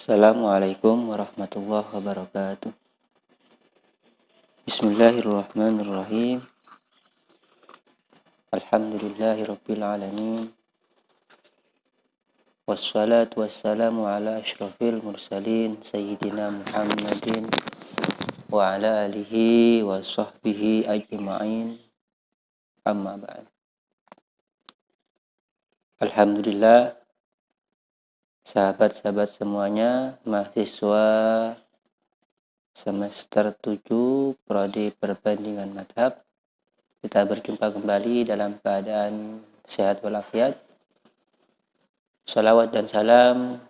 Assalamualaikum warahmatullahi wabarakatuh. Bismillahirrahmanirrahim. Alhamdulillahirabbil alamin. Wassalatu wassalamu ala asyrafil mursalin sayyidina Muhammadin wa ala alihi wa sahbihi ajma'in. Amma ba'd. Alhamdulillah, sahabat-sahabat semuanya, mahasiswa semester 7 prodi perbandingan madhab, kita berjumpa kembali dalam keadaan sehat walafiat. Salawat dan salam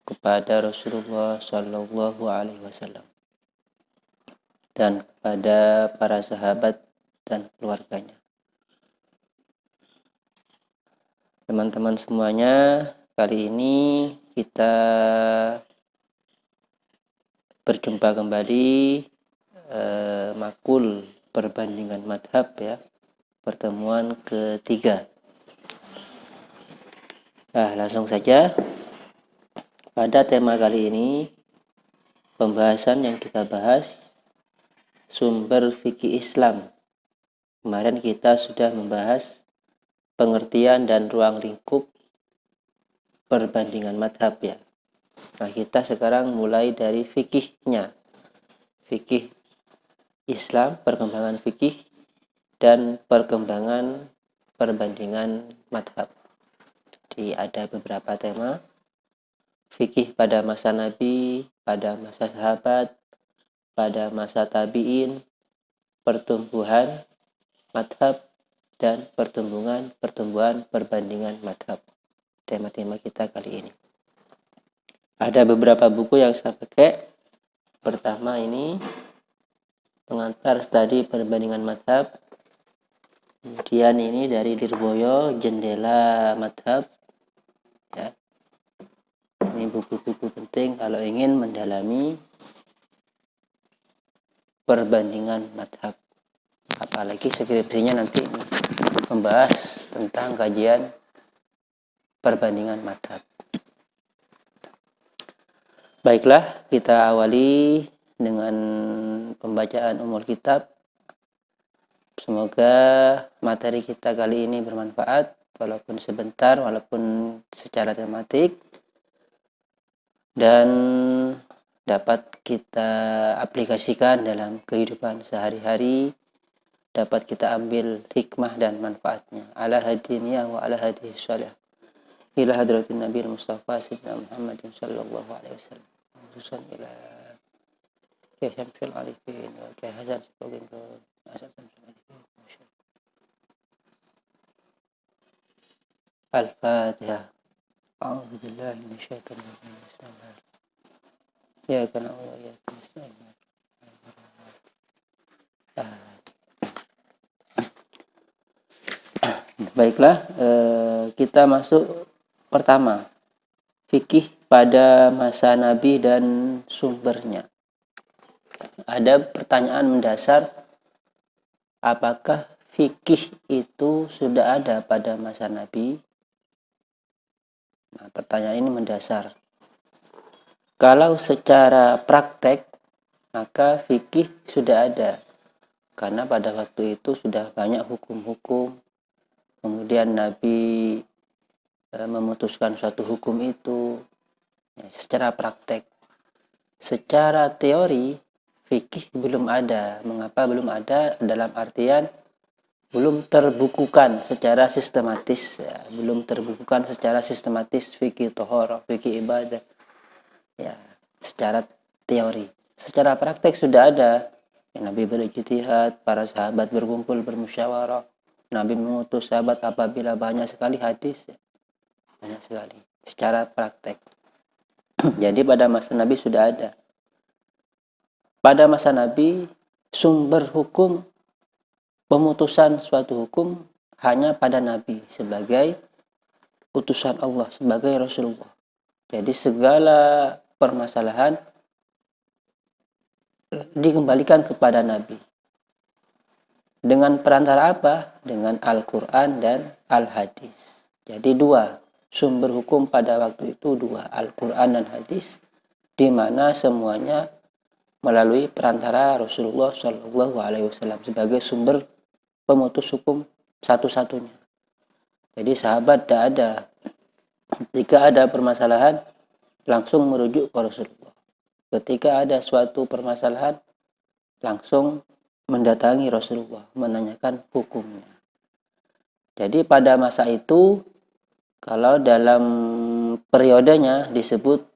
kepada Rasulullah Sallallahu Alaihi Wasallam dan kepada para sahabat dan keluarganya. Teman-teman semuanya, kali ini kita berjumpa kembali makul perbandingan madhab ya, pertemuan ketiga. Nah, langsung saja pada tema kali ini, pembahasan yang kita bahas sumber fikih Islam. Kemarin kita sudah membahas pengertian dan ruang lingkup perbandingan madhab ya. Nah, kita sekarang mulai dari fikihnya, fikih Islam, perkembangan fikih dan perkembangan perbandingan madhab. Jadi ada beberapa tema: fikih pada masa Nabi, pada masa sahabat, pada masa tabi'in, pertumbuhan madhab, dan pertumbuhan perbandingan madhab. Tema-tema kita kali ini. Ada beberapa buku yang saya pakai. Pertama ini pengantar studi perbandingan madhab. Kemudian ini dari Lirboyo, Jendela Madhab ya. Ini buku-buku penting kalau ingin mendalami perbandingan madhab, apalagi skripsinya nanti membahas tentang kajian perbandingan madhab. Baiklah, kita awali dengan pembacaan umul kitab. Semoga materi kita kali ini bermanfaat, walaupun sebentar, walaupun secara tematik, dan dapat kita aplikasikan dalam kehidupan sehari-hari, dapat kita ambil hikmah dan manfaatnya. Ala hadiniya wa ala hadih sholih ila hadratin Nabi Mustafa Sayyidina Muhammadin sallallahu alaihi wasallam. Khususan ila Syamsul Arifin wa Hasan Sibogin ke Asas Syamsul Arifin. Al-Fatihah. A'udzu billahi minasyaitonir rajim. Bismillahirrahmanirrahim. Ya kana wa ya bismillah. Baiklah, kita masuk pertama, fikih pada masa Nabi dan sumbernya. Ada pertanyaan mendasar, apakah fikih itu sudah ada pada masa Nabi? Nah, pertanyaan ini mendasar. Kalau secara praktek, maka fikih sudah ada, karena pada waktu itu sudah banyak hukum-hukum. Kemudian Nabi memutuskan suatu hukum itu ya, secara praktek. Secara teori, fikih belum ada. Mengapa belum ada? Dalam artian belum terbukukan secara sistematis ya. Belum terbukukan secara sistematis fikih tohoroh, fikih ibadah ya, secara teori. Secara praktek sudah ada ya, Nabi berijtihad, para sahabat berkumpul bermusyawarah, Nabi mengutus sahabat apabila banyak sekali hadis ya. Banyak sekali secara praktek. Jadi pada masa Nabi sudah ada. Pada masa Nabi, sumber hukum pemutusan suatu hukum hanya pada Nabi sebagai utusan Allah, sebagai Rasulullah. Jadi segala permasalahan dikembalikan kepada Nabi. Dengan perantara apa? Dengan Al-Quran dan Al-Hadis. Jadi dua. Sumber hukum pada waktu itu dua, Al-Quran dan hadis, di mana semuanya melalui perantara Rasulullah Shallallahu Alaihi Wasallam sebagai sumber pemutus hukum satu-satunya. Jadi sahabat tidak ada, ketika ada permasalahan langsung merujuk ke Rasulullah. Ketika ada suatu permasalahan langsung mendatangi Rasulullah menanyakan hukumnya. Jadi pada masa itu, kalau dalam periodenya disebut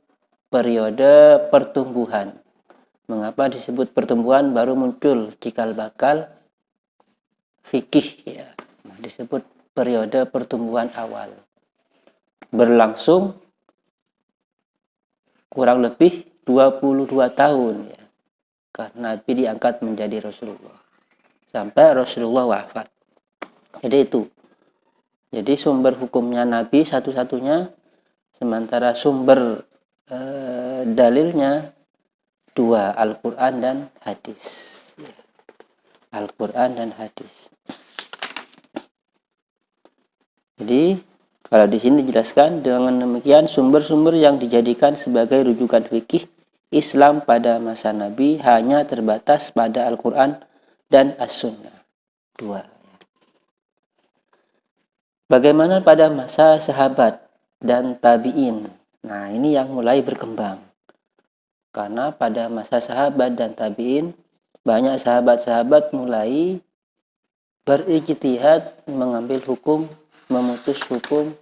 periode pertumbuhan. Mengapa disebut pertumbuhan? Baru muncul cikal bakal fikih, ya. Disebut periode pertumbuhan awal. Berlangsung kurang lebih 22 tahun, ya. Karena Nabi diangkat menjadi Rasulullah sampai Rasulullah wafat. Jadi itu. Jadi sumber hukumnya Nabi satu-satunya, sementara sumber dalilnya dua, Al-Quran dan hadis. Al-Quran dan hadis. Jadi kalau di sini dijelaskan dengan demikian, sumber-sumber yang dijadikan sebagai rujukan fikih Islam pada masa Nabi hanya terbatas pada Al-Quran dan As-Sunnah. Dua. Bagaimana pada masa sahabat dan tabi'in? Nah, ini yang mulai berkembang. Karena pada masa sahabat dan tabi'in, banyak sahabat-sahabat mulai berijtihad mengambil hukum, memutus hukum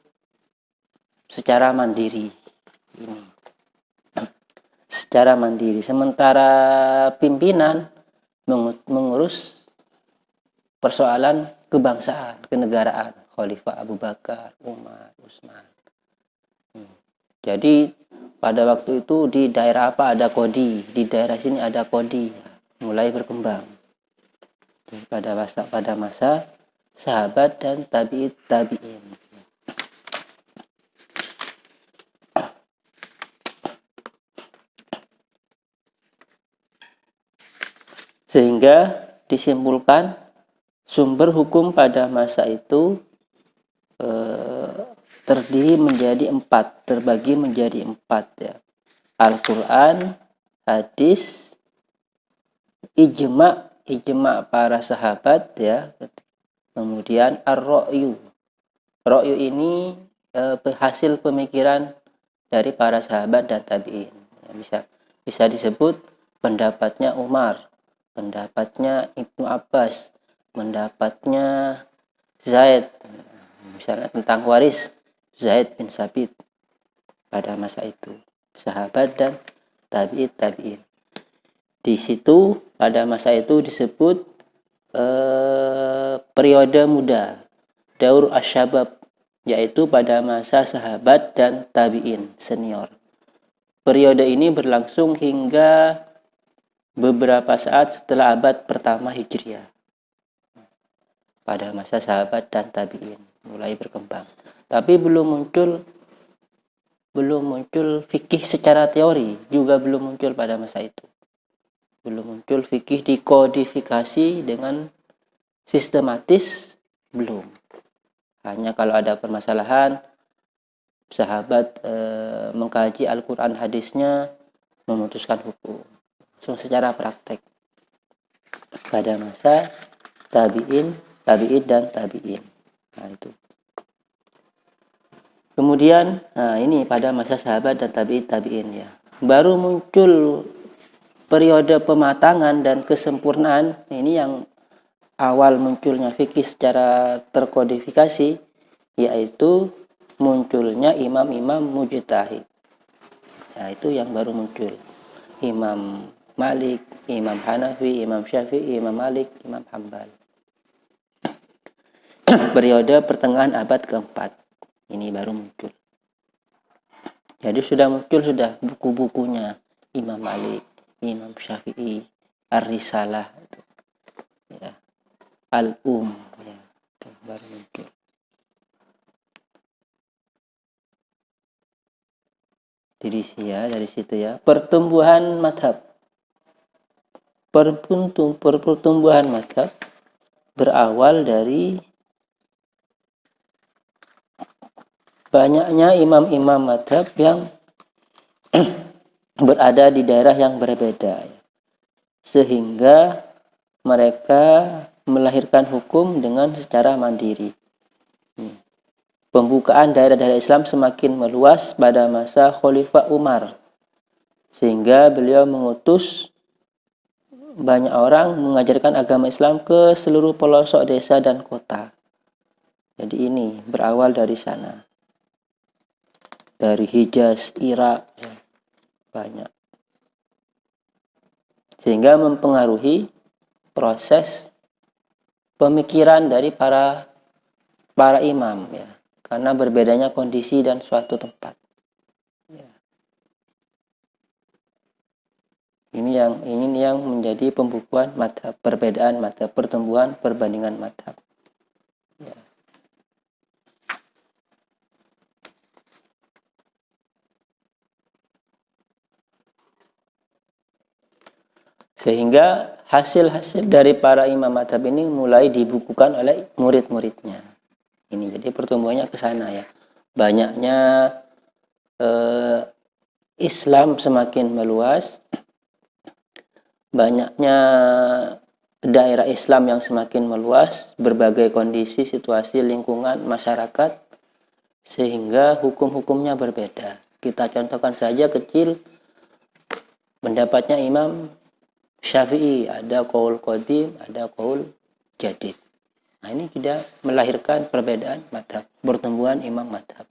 secara mandiri. Ini. Secara mandiri. Sementara pimpinan mengurus persoalan kebangsaan, kenegaraan. Khalifah Abu Bakar, Umar, Utsman. Jadi pada waktu itu di daerah apa ada kodi, di daerah sini ada kodi, mulai berkembang. Jadi pada masa sahabat dan tabi'in. Sehingga disimpulkan sumber hukum pada masa itu terdiri menjadi empat, terbagi menjadi empat, ya. Al-Quran, hadis, ijma para sahabat, ya. Kemudian ar-ra'yu. Ra'yu ini hasil pemikiran dari para sahabat dan tabi'in. Bisa disebut pendapatnya Umar, pendapatnya Ibnu Abbas, pendapatnya Zaid, misalnya tentang waris Zaid bin Sabit pada masa itu, sahabat dan tabi'in. Di situ pada masa itu disebut periode muda, daur asyabab, yaitu pada masa sahabat dan tabi'in senior. Periode ini berlangsung hingga beberapa saat setelah abad pertama Hijriah. Pada masa sahabat dan tabi'in mulai berkembang. Tapi belum muncul fikih secara teori, juga belum muncul pada masa itu. Belum muncul fikih dikodifikasi dengan sistematis, belum. Hanya kalau ada permasalahan, sahabat mengkaji Al-Quran hadisnya, memutuskan hukum. Langsung secara praktek. Pada masa tabi'in dan tabi'in. Nah, itu. Kemudian, ini pada masa sahabat dan tabi'in, ya. Baru muncul periode pematangan dan kesempurnaan. Ini yang awal munculnya fikih secara terkodifikasi, yaitu munculnya imam-imam mujtahid. Nah, itu yang baru muncul. Imam Malik, Imam Hanafi, Imam Syafi'i, Imam Malik, Imam Hambal. Periode pertengahan abad keempat. Ini baru muncul. Jadi sudah muncul buku-bukunya Imam Malik, Imam Syafi'i, Ar-Risalah, ya. Al-Um, ya. Itu baru muncul. Dari situ ya. Pertumbuhan madhab. Pertumbuhan madhab berawal dari banyaknya imam-imam madhab yang berada di daerah yang berbeda, sehingga mereka melahirkan hukum dengan secara mandiri. Pembukaan daerah-daerah Islam semakin meluas pada masa Khalifah Umar, sehingga beliau mengutus banyak orang mengajarkan agama Islam ke seluruh pelosok desa dan kota. Jadi ini berawal dari sana, dari Hijaz, Irak, banyak, sehingga mempengaruhi proses pemikiran dari para imam, ya, karena berbedanya kondisi dan suatu tempat. Ya. Ini yang menjadi pembukuan madhab, perbedaan madhab, pertumbuhan perbandingan madhab. Ya. Sehingga hasil-hasil dari para imam madhab ini mulai dibukukan oleh murid-muridnya. Ini jadi pertumbuhannya ke sana, ya. Banyaknya Islam semakin meluas, banyaknya daerah Islam yang semakin meluas, berbagai kondisi, situasi, lingkungan, masyarakat, sehingga hukum-hukumnya berbeda. Kita contohkan saja kecil, pendapatnya Imam Syafi'i, ada qaul qadim, ada qaul jadid. Nah, ini sudah melahirkan perbedaan madhab, pertumbuhan imam madhab.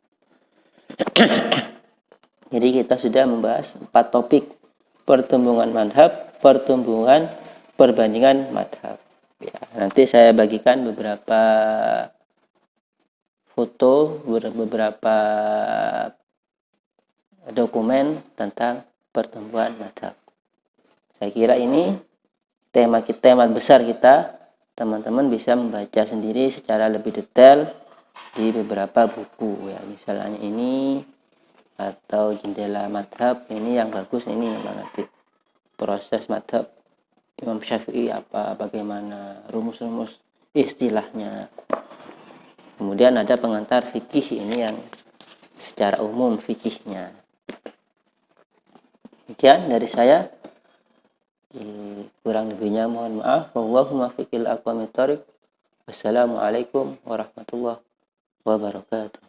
Jadi kita sudah membahas 4 topik: pertumbuhan madhab, pertumbuhan perbandingan madhab. Ya, nanti saya bagikan beberapa foto, beberapa dokumen tentang pertumbuhan madhab. Saya kira ini tema besar kita. Teman-teman bisa membaca sendiri secara lebih detail di beberapa buku, ya, misalnya ini, atau jendela madhab, ini yang bagus, ini memang nanti proses madhab Imam Syafi'i bagaimana rumus-rumus istilahnya. Kemudian ada pengantar fikih, ini yang secara umum fikihnya. Demikian dari saya. Kurang lebihnya mohon maaf. Wallahu muwaffiq ila aqwamit thoriq. Wassalamualaikum warahmatullahi wabarakatuh.